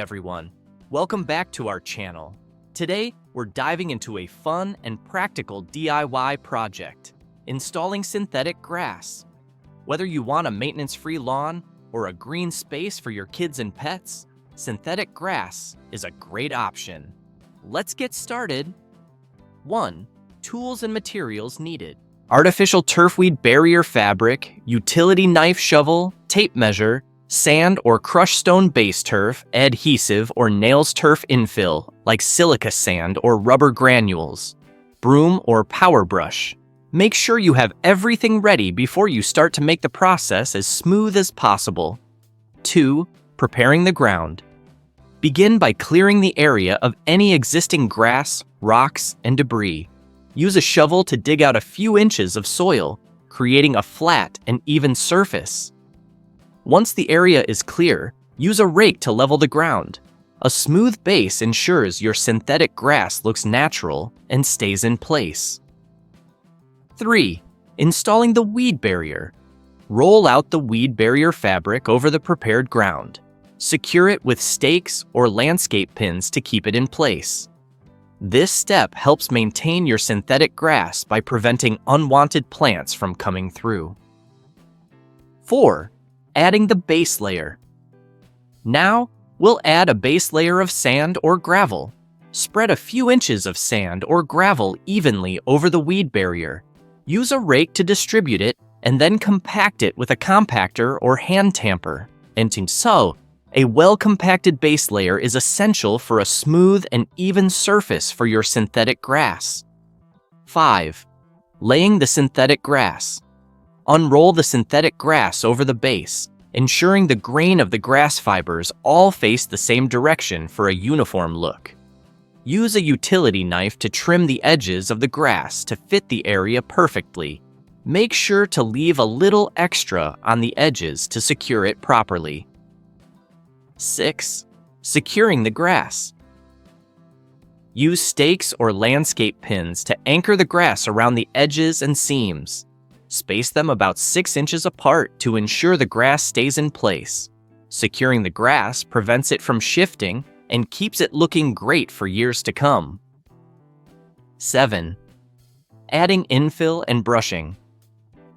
everyone, welcome back to our channel. Today, we're diving into a fun and practical DIY project, installing synthetic grass. Whether you want a maintenance-free lawn or a green space for your kids and pets, synthetic grass is a great option. Let's get started. 1. Tools and materials needed. Artificial turfweed barrier fabric, utility knife shovel, tape measure, sand or crushed stone base turf, adhesive or nails turf infill, like silica sand or rubber granules, broom or power brush. Make sure you have everything ready before you start to make the process as smooth as possible. 2. Preparing the ground. Begin by clearing the area of any existing grass, rocks, and debris. Use a shovel to dig out a few inches of soil, creating a flat and even surface. Once the area is clear, use a rake to level the ground. A smooth base ensures your synthetic grass looks natural and stays in place. 3. Installing the weed barrier. Roll out the weed barrier fabric over the prepared ground. Secure it with stakes or landscape pins to keep it in place. This step helps maintain your synthetic grass by preventing unwanted plants from coming through. 4. Adding the base layer. Now, we'll add a base layer of sand or gravel. Spread a few inches of sand or gravel evenly over the weed barrier. Use a rake to distribute it and then compact it with a compactor or hand tamper. 𝐂𝐴𝐴 a well-compacted base layer is essential for a smooth and even surface for your synthetic grass. 5. Laying the synthetic grass. Unroll the synthetic grass over the base, ensuring the grain of the grass fibers all face the same direction for a uniform look. Use a utility knife to trim the edges of the grass to fit the area perfectly. Make sure to leave a little extra on the edges to secure it properly. 6. Securing the grass. Use stakes or landscape pins to anchor the grass around the edges and seams. Space them about 6 inches apart to ensure the grass stays in place. Securing the grass prevents it from shifting and keeps it looking great for years to come. 7. Adding infill and brushing.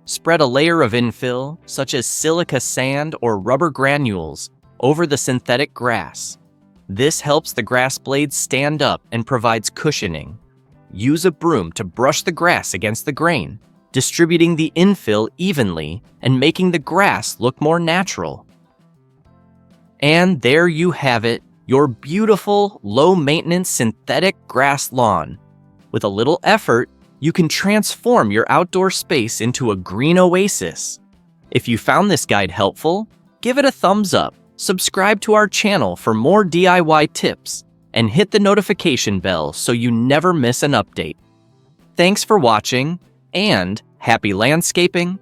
Spread a layer of infill, such as silica sand or rubber granules, over the synthetic grass. This helps the grass blades stand up and provides cushioning. Use a broom to brush the grass against the grain, distributing the infill evenly and making the grass look more natural. And there you have it, your beautiful, low-maintenance synthetic grass lawn. With a little effort, you can transform your outdoor space into a green oasis. If you found this guide helpful, give it a thumbs up, subscribe to our channel for more DIY tips, and hit the notification bell so you never miss an update. Thanks for watching, and happy landscaping!